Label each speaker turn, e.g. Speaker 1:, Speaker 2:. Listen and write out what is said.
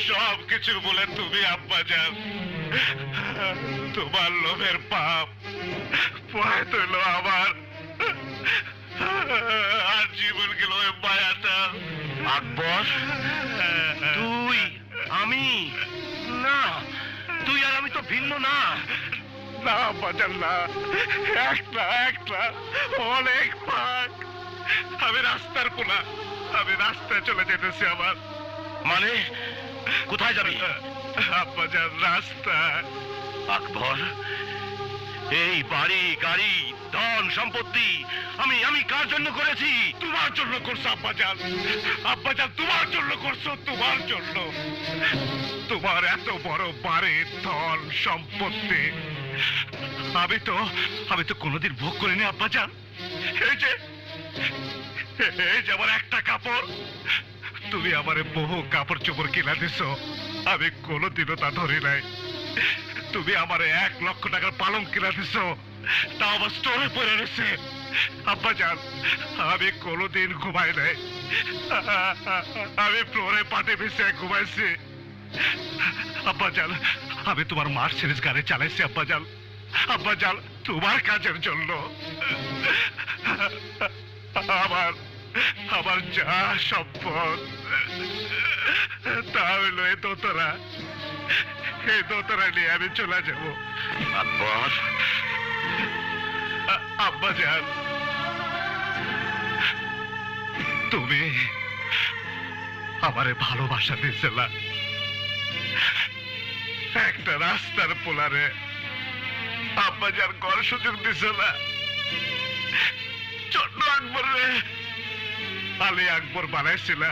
Speaker 1: সব কিছু বলে তুমি আব্বাজান তোমার লোভের পাপ পড়ে তুইল আমার আর জীবন গেল ওই মায়াটা।
Speaker 2: আকবর, তুই, আমি, না, তুই আর আমি তো ভিন্ন না।
Speaker 1: না আব্বাজান না, একটা একটা অনেক ভাগ। আমি রাস্তার কোনা, আমি রাস্তায় চলে যেতেছি। আমার
Speaker 2: মানে কোথায় যাবি?
Speaker 1: আব্বাজান রাস্তায়।
Speaker 2: আকবর, এই বাড়ি গাড়ি ধন সম্পত্তি আমি আমি কার জন্য করেছি?
Speaker 1: তোমার জন্য করছো আব্বাজান, আব্বাজান তোমার জন্য করছো, তোমার জন্য। তোমার এত বড় বাড়ি ধন সম্পত্তি আমি তো কোনোদিন ভোগ করিনি আব্বাজান। এই যে আমার একটা কাপড়, তুমি আমারে বহু কাপড় চোপড় কিনা দিছো, আমি কোনোদিনও তা ধরি নাই। তুমি আমারে 1 লক্ষ টাকার পালং কিনা দিছো, তাও আমার স্টোরে পড়ে রয়েছে। আব্বাজান আমি কোনোদিন ঘুমাই নাই, আমি ফ্লোরে পাটে বেশি ঘুমাইছি। আব্বাজান আমি তোমার মার্সিডিজ গাড়ি চালাইছি আব্বাজান, আব্বাজান তোমার কাজের জন্য। আমার আমার যা সম্পদ তা হইল এই দোতরা, এই দোতরা নিয়ে আমি চলে যাব।
Speaker 2: আকবর,
Speaker 1: আব্বাজান তুমি আমারে ভালোবাসা দিয়েছিলা, একটা রাস্তার পোলারে আব্বাজান ঘর সুযোগ দিছিল। ছোট্ট আকবর রে আলী আকবর বানাইছিলা।